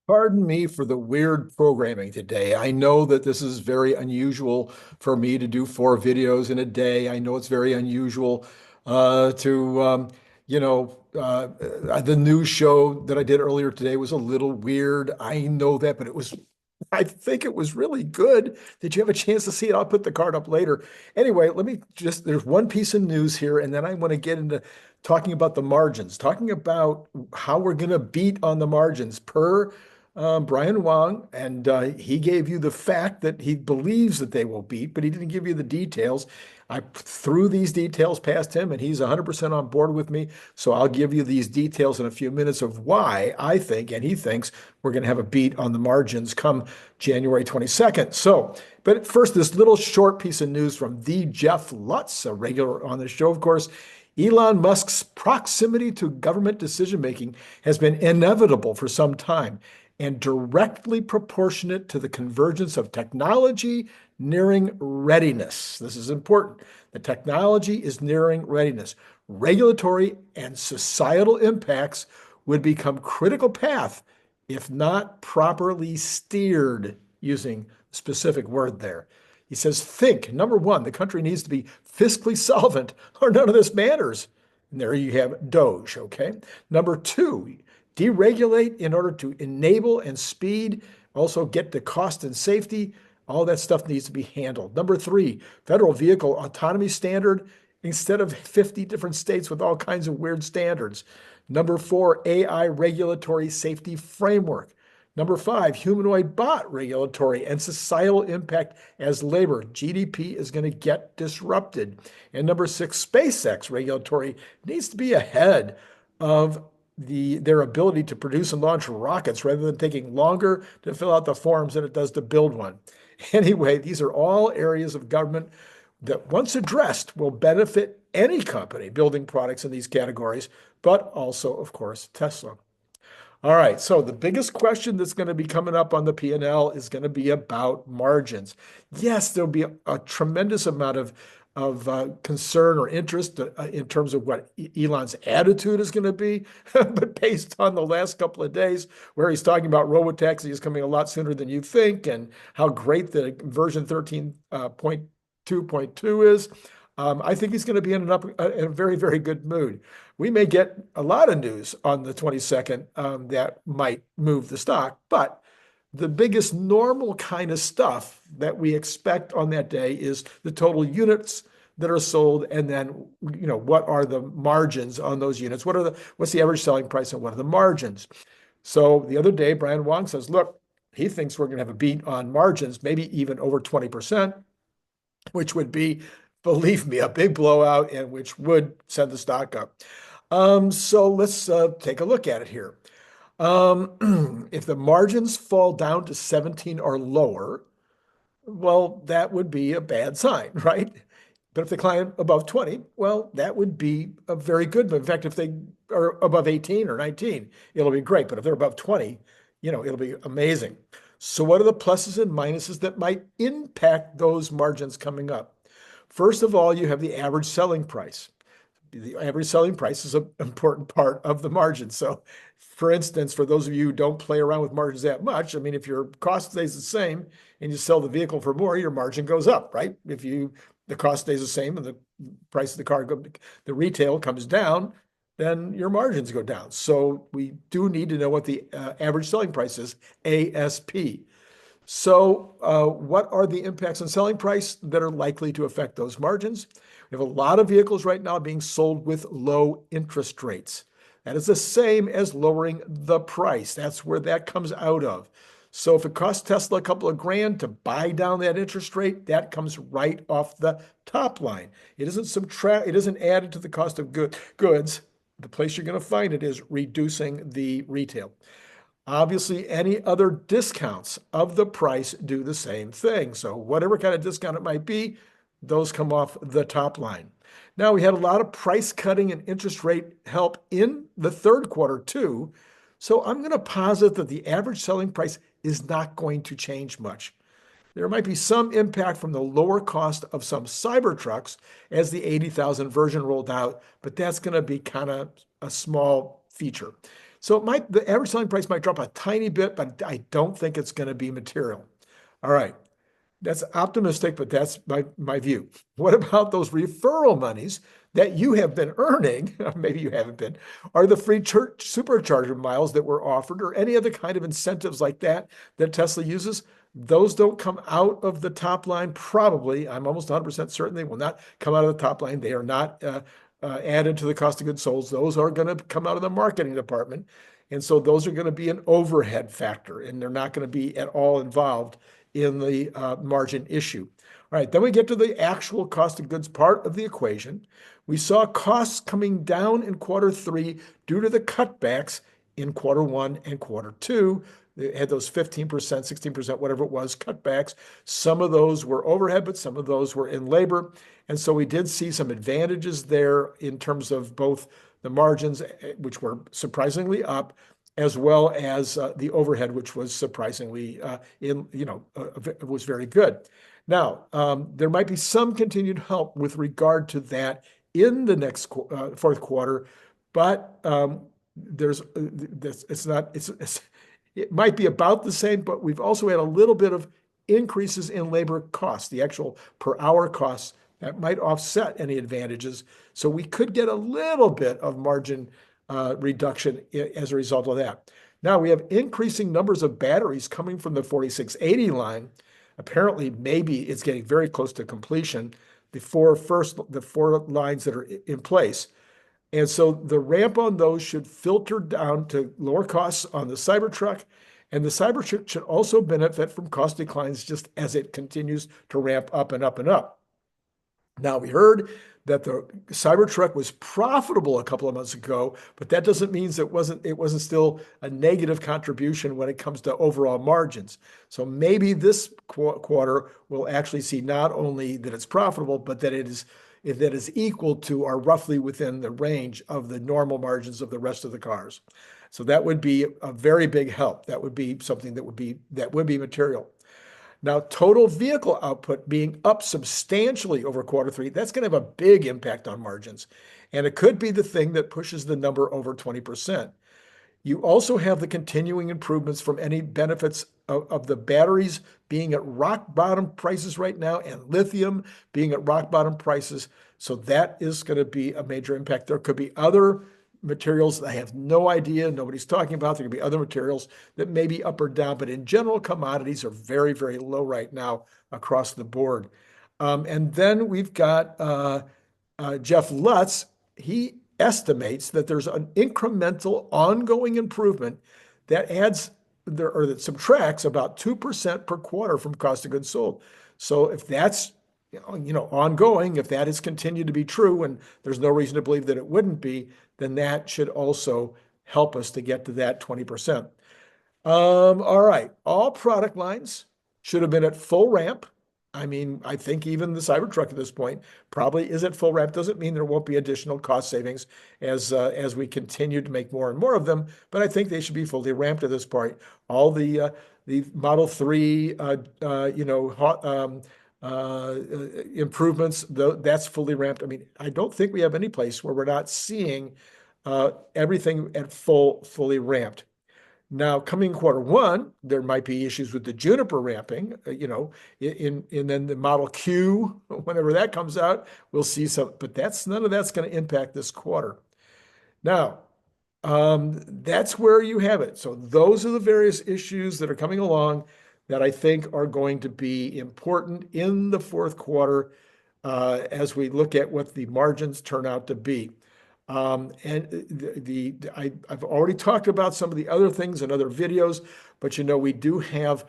Pardon me for the weird programming today. I know that this is very unusual for me to do 4 videos in a day. I know it's very unusual to, the news show that I did earlier today was a little weird. I know that, but I think it was really good. Did you have a chance to see it? I'll put the card up later. Anyway, there's one piece of news here, and then I want to get into talking about the margins, talking about how we're going to beat on the margins per Brian Wang, and he gave you the fact that he believes that they will beat, but he didn't give you the details. I threw these details past him, and he's 100% on board with me. So I'll give you these details in a few minutes of why I think, and he thinks, we're going to have a beat on the margins come January 22nd. But first, this little short piece of news from the Jeff Lutz, a regular on the show, of course. Elon Musk's proximity to government decision-making has been inevitable for some time and directly proportionate to the convergence of technology nearing readiness. This is important. The technology is nearing readiness. Regulatory and societal impacts would become critical path if not properly steered, using a specific word there. He says, think, number one, the country needs to be fiscally solvent or none of this matters. And there you have Doge, okay? Number two, deregulate in order to enable and speed, also get to cost and safety. All that stuff needs to be handled. Number three, federal vehicle autonomy standard instead of 50 different states with all kinds of weird standards. Number four, AI regulatory safety framework. Number five, humanoid bot regulatory and societal impact as labor. GDP is going to get disrupted. And number six, SpaceX regulatory needs to be ahead of their ability to produce and launch rockets rather than taking longer to fill out the forms than it does to build one. Anyway, these are all areas of government that, once addressed, will benefit any company building products in these categories, but also, of course, Tesla. All right, so the biggest question that's going to be coming up on the P&L is going to be about margins. Yes, there'll be a tremendous amount of concern or interest in terms of what Elon's attitude is going to be. But based on the last couple of days where he's talking about robotaxi is coming a lot sooner than you think and how great the version 13.2.2 is, I think he's going to be in a very, very good mood. We may get a lot of news on the 22nd that might move the stock, but the biggest normal kind of stuff that we expect on that day is the total units that are sold, and then what are the margins on those units? What's the average selling price, and what are the margins? So the other day, Brian Wang says, look, he thinks we're going to have a beat on margins, maybe even over 20%, which would be, believe me, a big blowout and which would send the stock up. So let's take a look at it here. If the margins fall down to 17 or lower, well, that would be a bad sign, right? But if they climb above 20, well, that would be a very good. In fact, if they are above 18 or 19, it'll be great. But if they're above 20, it'll be amazing. So what are the pluses and minuses that might impact those margins coming up? First of all, you have the average selling price. The average selling price is an important part of the margin. So, for instance, for those of you who don't play around with margins that much, I mean, if your cost stays the same and you sell the vehicle for more, your margin goes up, right? If the cost stays the same and the price of the car, the retail comes down, then your margins go down. So we do need to know what the average selling price is, ASP. So what are the impacts on selling price that are likely to affect those margins? We have a lot of vehicles right now being sold with low interest rates. That is the same as lowering the price. That's where that comes out of. So if it costs Tesla a couple of grand to buy down that interest rate, that comes right off the top line. It isn't added to the cost of goods. The place you're going to find it is reducing the retail. Obviously, any other discounts of the price do the same thing. So whatever kind of discount it might be, those come off the top line. Now, we had a lot of price cutting and interest rate help in the third quarter too. So I'm going to posit that the average selling price is not going to change much. There might be some impact from the lower cost of some Cybertrucks as the 80,000 version rolled out, but that's going to be kind of a small feature. So the average selling price might drop a tiny bit, but I don't think it's going to be material. All right. That's optimistic, but that's my view. What about those referral monies that you have been earning? Maybe you haven't been. Are the free church supercharger miles that were offered or any other kind of incentives like that that Tesla uses? Those don't come out of the top line. Probably, I'm almost 100% certain they will not come out of the top line. They are not added to the cost of goods sold. Those are going to come out of the marketing department. And so those are going to be an overhead factor, and they're not going to be at all involved in the margin issue. All right, then we get to the actual cost of goods part of the equation. We saw costs coming down in Q3 due to the cutbacks in Q1 and Q2. They had those 15%, 16%, whatever it was, cutbacks. Some of those were overhead, but some of those were in labor. And so we did see some advantages there in terms of both the margins, which were surprisingly up, as well as the overhead, which was surprisingly was very good. Now, there might be some continued help with regard to that in the next fourth quarter, but it might be about the same, but we've also had a little bit of increases in labor costs, the actual per hour costs that might offset any advantages. So we could get a little bit of margin reduction as a result of that. Now we have increasing numbers of batteries coming from the 4680 line. Apparently, maybe it's getting very close to completion, the four lines that are in place. And so the ramp on those should filter down to lower costs on the Cybertruck. And the Cybertruck should also benefit from cost declines just as it continues to ramp up and up and up. Now, we heard that the Cybertruck was profitable a couple of months ago, but that doesn't mean it wasn't still a negative contribution when it comes to overall margins. So maybe this quarter will actually see not only that it's profitable, but that it is equal to or roughly within the range of the normal margins of the rest of the cars. So that would be a very big help. That would be something that would be material. Now, total vehicle output being up substantially over Q3, that's going to have a big impact on margins. And it could be the thing that pushes the number over 20%. You also have the continuing improvements from any benefits of the batteries being at rock bottom prices right now and lithium being at rock bottom prices. So that is going to be a major impact. There could be other materials that I have no idea, nobody's talking about. There could be other materials that may be up or down, but in general, commodities are very, very low right now across the board. And then we've got Jeff Lutz. He estimates that there's an incremental ongoing improvement that that subtracts about 2% per quarter from cost of goods sold. So if that's ongoing, if that is continued to be true, and there's no reason to believe that it wouldn't be, then that should also help us to get to that 20%. All right, all product lines should have been at full ramp. I mean, I think even the Cybertruck at this point probably is at full ramp. Doesn't mean there won't be additional cost savings as we continue to make more and more of them, but I think they should be fully ramped at this point. All the Model 3, improvements, that's fully ramped. I mean, I don't think we have any place where we're not seeing everything at fully ramped. Now, coming Q1, there might be issues with the Juniper ramping, and then the Model Q, whenever that comes out, we'll see some, but none of that's going to impact this quarter. Now, that's where you have it. So those are the various issues that are coming along that I think are going to be important in the fourth quarter as we look at what the margins turn out to be. I've already talked about some of the other things in other videos, but we do have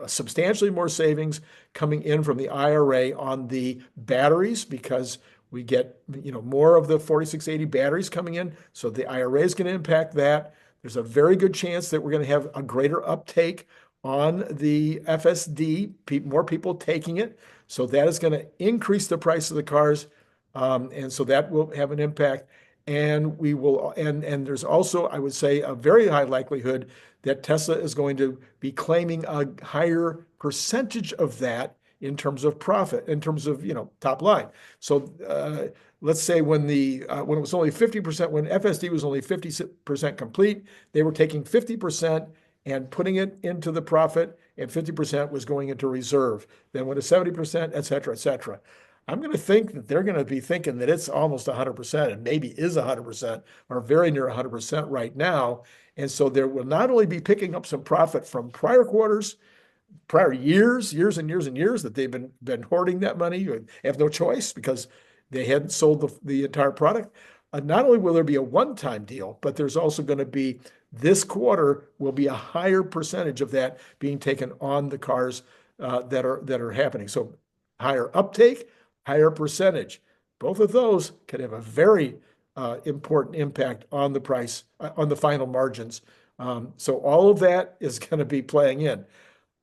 substantially more savings coming in from the IRA on the batteries because we get more of the 4680 batteries coming in. So the IRA is going to impact that. There's a very good chance that we're going to have a greater uptake on the FSD, more people taking it. So that is going to increase the price of the cars. And so that will have an impact. And there's also, I would say, a very high likelihood that Tesla is going to be claiming a higher percentage of that in terms of profit, in terms of, top line. So let's say when it was only 50%, when FSD was only 50% complete, they were taking 50% and putting it into the profit, and 50% was going into reserve. Then when it's 70%, et cetera, et cetera. I'm going to think that they're going to be thinking that it's almost 100% and maybe is 100% or very near 100% right now. And so there will not only be picking up some profit from prior quarters, prior years and years and years that they've been hoarding that money. You have no choice because they hadn't sold the entire product. Not only will there be a one-time deal, but there's also going to be this quarter will be a higher percentage of that being taken on the cars that are happening. So higher uptake, higher percentage. Both of those can have a very important impact on the price, on the final margins. So all of that is going to be playing in.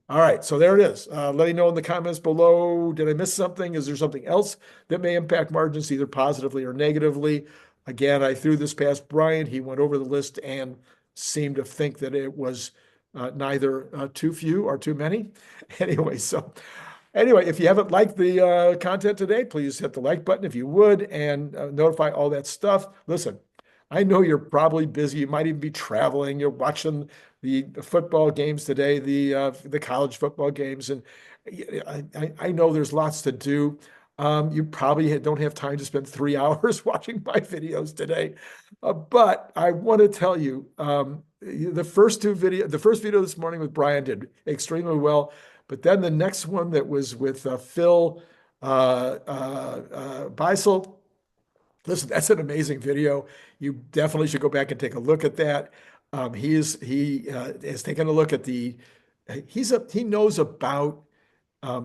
All right, so there it is. Let me know in the comments below. Did I miss something? Is there something else that may impact margins either positively or negatively? Again, I threw this past Brian. He went over the list and seemed to think that it was neither too few or too many. Anyway, if you haven't liked the content today, please hit the like button if you would and notify all that stuff. Listen, I know you're probably busy. You might even be traveling. You're watching the football games today, the college football games, and I know there's lots to do. You probably don't have time to spend 3 hours watching my videos today, but I want to tell you, the first video this morning with Brian did extremely well, but then the next one that was with Phil Beisel. Listen, that's an amazing video. You definitely should go back and take a look at that. He has taken a look at he knows about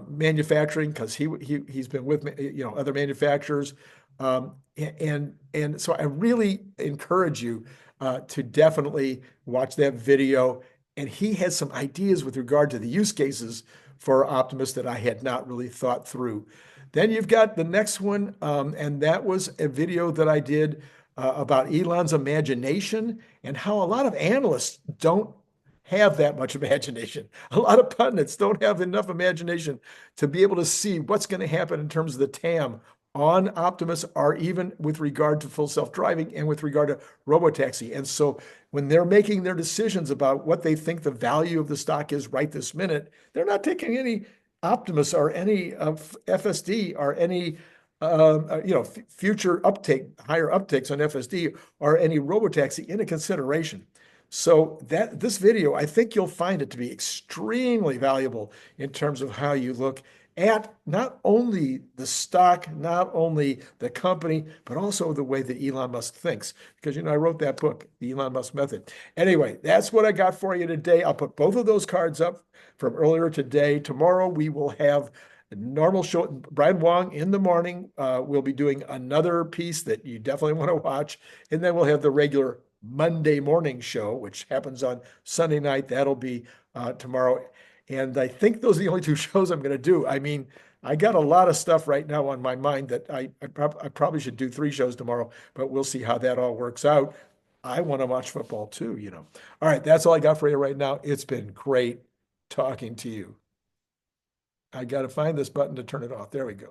manufacturing because he's been with other manufacturers, and so I really encourage you to definitely watch that video. And he has some ideas with regard to the use cases for Optimus that I had not really thought through. Then you've got the next one, and that was a video that I did about Elon's imagination and how a lot of analysts don't have that much imagination. A lot of pundits don't have enough imagination to be able to see what's going to happen in terms of the TAM on Optimus, or even with regard to full self-driving and with regard to robotaxi. And so when they're making their decisions about what they think the value of the stock is right this minute, they're not taking any Optimus or any FSD or any future uptake, higher uptakes on FSD or any robotaxi into consideration. So this video, I think you'll find it to be extremely valuable in terms of how you look at not only the stock, not only the company, but also the way that Elon Musk thinks. Because, I wrote that book, The Elon Musk Method. Anyway, that's what I got for you today. I'll put both of those cards up from earlier today. Tomorrow, we will have a normal show. Brian Wang in the morning. We'll be doing another piece that you definitely want to watch. And then we'll have the regular Monday morning show, which happens on Sunday night. That'll be tomorrow. And I think those are the only two shows I'm going to do. I mean, I got a lot of stuff right now on my mind that I probably should do 3 shows tomorrow, but we'll see how that all works out. I want to watch football too, All right, that's all I got for you right now. It's been great talking to you. I got to find this button to turn it off. There we go.